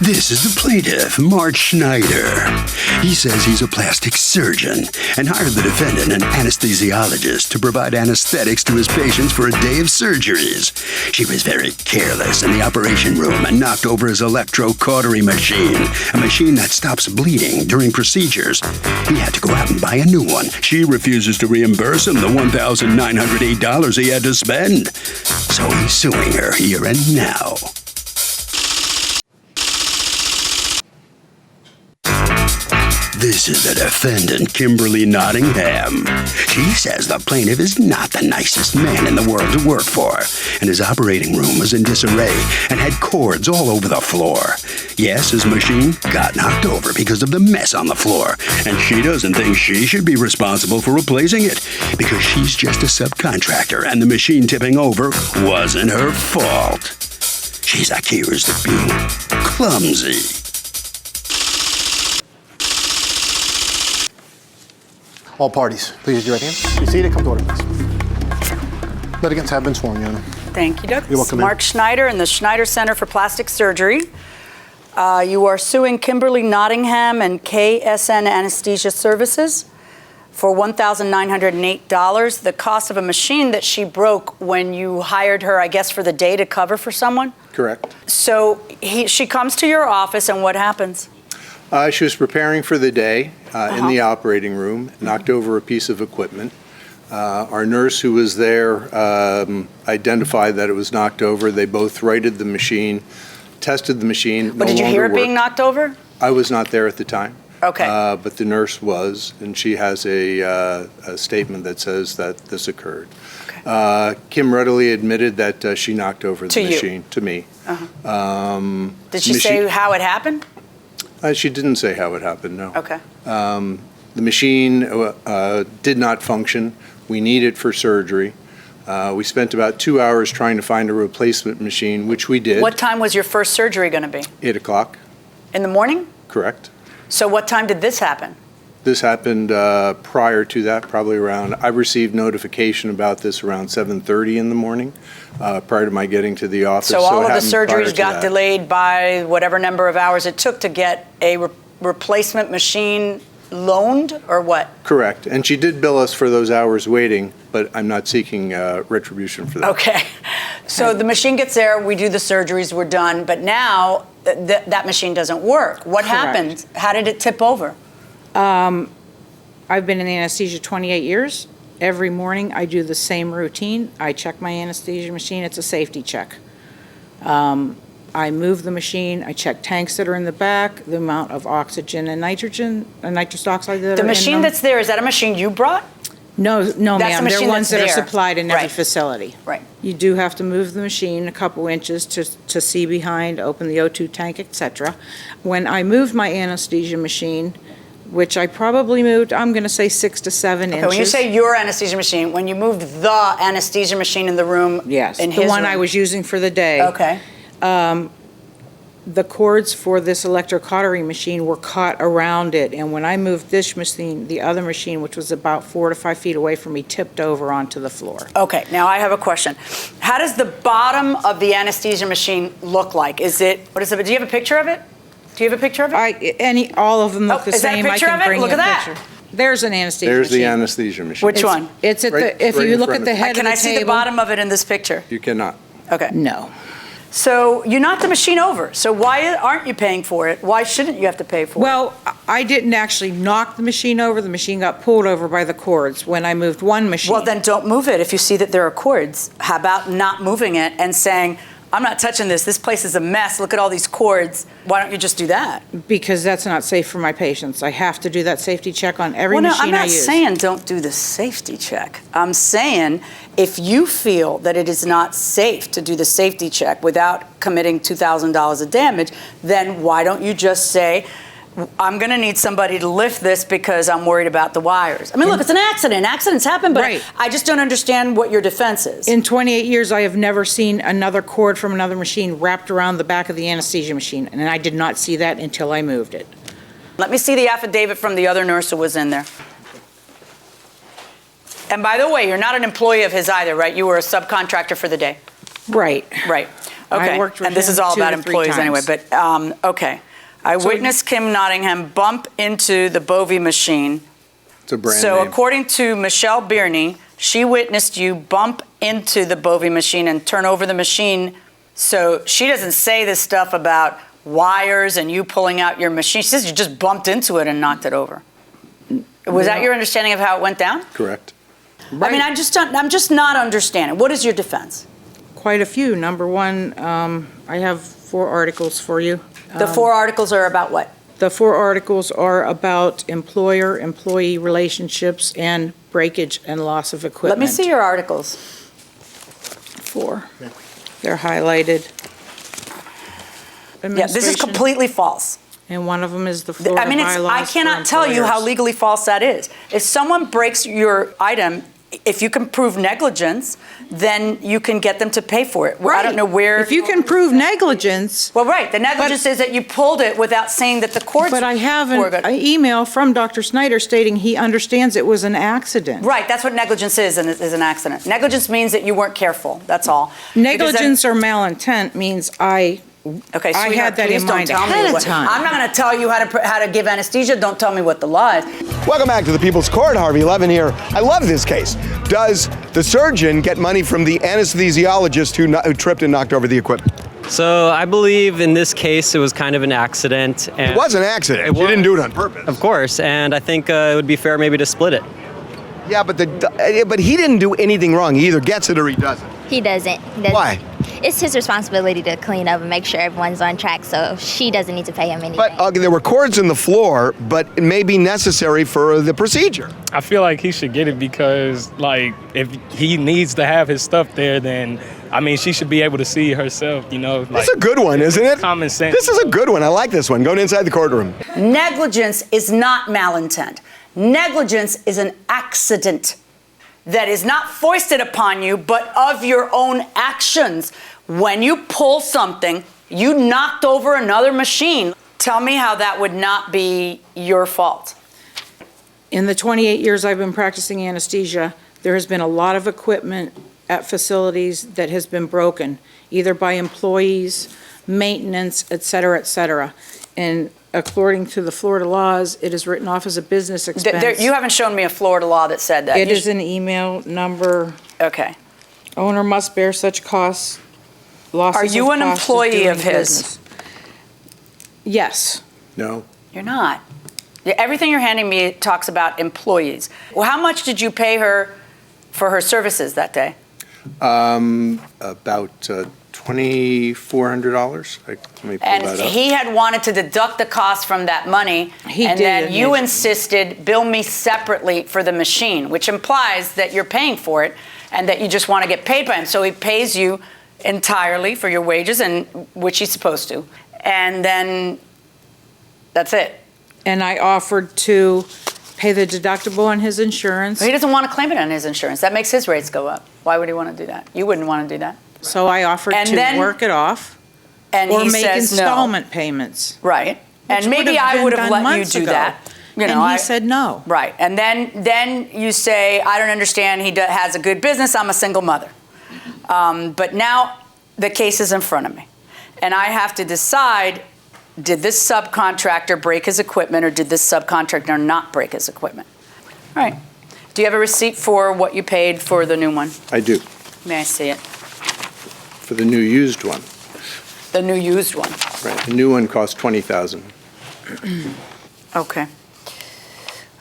This is the plaintiff, Mark Schneider. He says he's a plastic surgeon and hired the defendant, an anesthesiologist, to provide anesthetics to his patients for a day of surgeries. She was very careless in the operation room and knocked over his electrocautery machine, a machine that stops bleeding during procedures. He had to go out and buy a new one. She refuses to reimburse him the $1,908 he had to spend. So he's suing her here and now. This is the defendant, Kimberly Nottingham. She says the plaintiff is not the nicest man in the world to work for, and his operating room was in disarray and had cords all over the floor. Yes, his machine got knocked over because of the mess on the floor, and she doesn't think she should be responsible for replacing it because she's just a subcontractor and the machine tipping over wasn't her fault. She's accused of being clumsy. All parties, please raise your right hand. Be seated. Come to order, please. Litigants have been sworn, Your Honor. Thank you, Douglas. You're welcome. Mark Schneider in the Schneider Center for Plastic Surgery. You are suing Kimberly Nottingham and KSN Anesthesia Services for $1,908. The cost of a machine that she broke when you hired her, I guess, for the day to cover for someone? Correct. So she comes to your office, and what happens? She was preparing for the day in the operating room, knocked over a piece of equipment. Our nurse who was there identified that it was knocked over. They both righted the machine, tested the machine. But did you hear it being knocked over? I was not there at the time. Okay. But the nurse was, and she has a statement that says that this occurred. Okay. Kim readily admitted that she knocked over the machine to me. Did she say how it happened? She didn't say how it happened, no. Okay. The machine did not function. We need it for surgery. We spent about 2 hours trying to find a replacement machine, which we did. What time was your first surgery going to be? 8 o'clock. In the morning? Correct. So what time did this happen? This happened prior to that, probably around, I received notification about this around 7:30 in the morning, prior to my getting to the office. So all of the surgeries got delayed by whatever number of hours it took to get a replacement machine loaned, or what? Correct. And she did bill us for those hours waiting, but I'm not seeking retribution for that. Okay. So the machine gets there, we do the surgeries, we're done, but now that machine doesn't work. What happened? How did it tip over? I've been in anesthesia 28 years. Every morning I do the same routine. I check my anesthesia machine. It's a safety check. I move the machine. I check tanks that are in the back, the amount of oxygen and nitrogen, and nitrous oxide that are in them. The machine that's there, is that a machine you brought? No, ma'am. They're ones that are supplied in every Right. facility. Right. You do have to move the machine a couple inches to see behind, open the O2 tank, etc. When I moved my anesthesia machine, which I probably moved, I'm going to say 6 to 7 inches. When you say your anesthesia machine, when you moved the anesthesia machine in the room, yes, in the his one room. I was using for the day. Okay. The cords for this electrocautery machine were caught around it, and when I moved this machine, the other machine, which was about 4 to 5 feet away from me, tipped over onto the floor. Okay, now I have a question. How does the bottom of the anesthesia machine look like? Is it, what is it, do you have a picture of it? Do you have a picture of it? All of them look the is that a same. picture I can of it? bring Look you at a that. picture. There's an anesthesia There's machine. the anesthesia machine. Which one? It's at Right- the, if right you in look front at of the you. head of the Can I see the table- bottom of it in this picture? You cannot. Okay. No. So you knocked the machine over. So why aren't you paying for it? Why shouldn't you have to pay for it? Well, I didn't actually knock the machine over. The machine got pulled over by the cords when I moved one machine. Well, then don't move it if you see that there are cords. How about not moving it and saying, I'm not touching this. This place is a mess. Look at all these cords. Why don't you just do that? Because that's not safe for my patients. I have to do that safety check on every machine I use. I'm not saying don't do the safety check. I'm saying if you feel that it is not safe to do the safety check without committing $2,000 of damage, then why don't you just say, I'm going to need somebody to lift this because I'm worried about the wires. I mean, look, it's an accident. Accidents happen, but Right. I just don't understand what your defense is. In 28 years, I have never seen another cord from another machine wrapped around the back of the anesthesia machine, and I did not see that until I moved it. Let me see the affidavit from the other nurse who was in there. And by the way, you're not an employee of his either, right? You were a subcontractor for the day. Right. Right. Okay, I worked with and this him is all 2 about to 3 employees anyway, times. but, okay. I witnessed Kim Nottingham bump into the Bovie machine. It's a brand So name. according to Michelle Bierney, she witnessed you bump into the Bovie machine and turn over the machine. So she doesn't say this stuff about wires and you pulling out your machine. She says you just bumped into it and knocked it over. Was that your understanding of how it went down? Correct. I mean, I'm just not understanding. What is your defense? Quite a few. Number one, I have 4 articles for you. The 4 articles are about what? The 4 articles are about employer-employee relationships and breakage and loss of equipment. Let me see your articles. 4. They're highlighted. Yeah, this is Administration, completely false. and one of them is the Florida I mean, I bylaws cannot for tell you how employers. legally false that is. If someone breaks your item, if you can prove negligence, then you can get them to pay for it. I don't know where. If you can prove negligence, Well, right, the negligence is that you pulled it without saying that the courts. but I have were good. an email from Dr. Snyder stating he understands it was an accident. Right, that's what negligence is, and it is an accident. Negligence means that you weren't careful, that's all. Because then- Negligence or malintent means I Okay, I sweetheart, had that please in don't mind tell me ahead of what- time. I'm not going to tell you how to give anesthesia. Don't tell me what the law is. Welcome back to the People's Court. Harvey Levin here. I love this case. Does the surgeon get money from the anesthesiologist who tripped and knocked over the equipment? So I believe in this case it was kind of an accident. And It was an accident. You didn't do it on purpose. Of course, and I think it would be fair maybe to split it. Yeah, but he didn't do anything wrong. He either gets it or he doesn't. He doesn't. Why? It's his responsibility to clean up and make sure everyone's on track, so she doesn't need to pay him anything. But there were cords in the floor, but it may be necessary for the procedure. I feel like he should get it because, like, if he needs to have his stuff there, then, I mean, she should be able to see herself, you know. Like, That's a good one, isn't it? Common sense. This is a good one. I like this one. Going inside the courtroom. Negligence is not malintent. Negligence is an accident that is not foisted upon you, but of your own actions. When you pull something, you knocked over another machine. Tell me how that would not be your fault. In the 28 years I've been practicing anesthesia, there has been a lot of equipment at facilities that has been broken, either by employees, maintenance, et cetera, and according to the Florida laws, it is written off as a business expense. You haven't shown me a Florida law that said that. It is an email number. Okay. Owner must bear such costs, losses Are you of an costs employee doing of his? business. Yes. No. You're not. Everything you're handing me talks about employees. Well, how much did you pay her for her services that day? About $2,400. Let me pull And that up. he had wanted to deduct the cost from that money. He and did then you initially. insisted, bill me separately for the machine, which implies that you're paying for it and that you just want to get paid by him. So he pays you entirely for your wages, and which he's supposed to. And then that's it. And I offered to pay the deductible on his insurance. But he doesn't want to claim it on his insurance. That makes his rates go up. Why would he want to do that? You wouldn't want to do that. So I offered And to then- work it off And or he make says installment payments. no. Right. Which And maybe I been would have done let you months do ago. that. You know, And he said no. Right. And then you say, I don't understand. He has a good business. I'm a single mother. But now the case is in front of me. And I have to decide, did this subcontractor break his equipment or did this subcontractor not break his equipment? All right. Do you have a receipt for what you paid for the new one? I do. May I see it? For the new used one. The new used one. Right. The new one cost $20,000. Okay.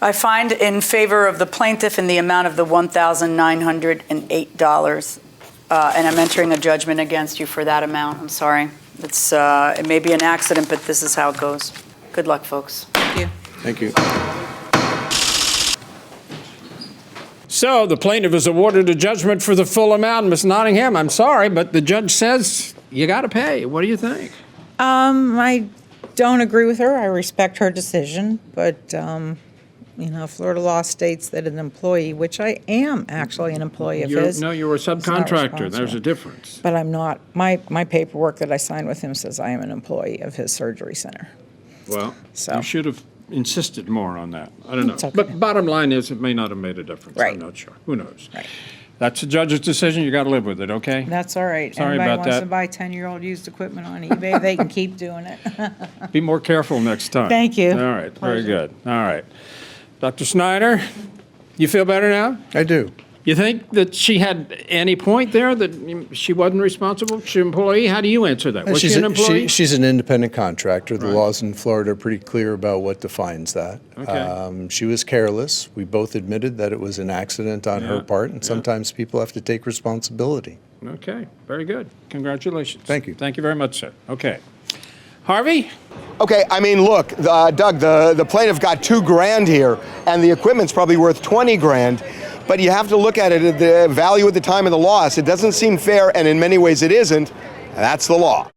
I find in favor of the plaintiff in the amount of the $1,908, and I'm entering a judgment against you for that amount. I'm sorry. It may be an accident, but this is how it goes. Good luck, folks. Thank you. Thank you. So the plaintiff is awarded a judgment for the full amount. Ms. Nottingham, I'm sorry, but the judge says you got to pay. What do you think? I don't agree with her. I respect her decision, but, Florida law states that an employee, which I am actually an employee of his. No, you're a subcontractor. There's a difference. But I'm not. My paperwork that I signed with him says I am an employee of his surgery center. Well, So- you should have insisted more on that. I don't know. It's okay. But bottom line is it may not have made a difference. Right. I'm not sure. Who knows? Right. That's the judge's decision. You got to live with it, okay? That's all right. Sorry Anybody about wants that. to buy 10-year-old used equipment on eBay, they can keep doing it. Be more careful next time. Thank you. All right, very good. All right. Dr. Snyder, you feel better now? I do. You think that she had any point there that she wasn't responsible? She's an employee? How do you answer that? Was she an employee? She's an independent contractor. The Right. laws in Florida are pretty clear about what defines that. Okay. She was careless. We both admitted that it was an accident on her part, and sometimes people have to take responsibility. Okay, very good. Congratulations. Thank you. Thank you very much, sir. Okay. Harvey? Okay, I mean, look, Doug, the plaintiff got $2,000 here, and the equipment's probably worth $20,000. But you have to look at it at the value at the time of the loss. It doesn't seem fair, and in many ways it isn't. That's the law.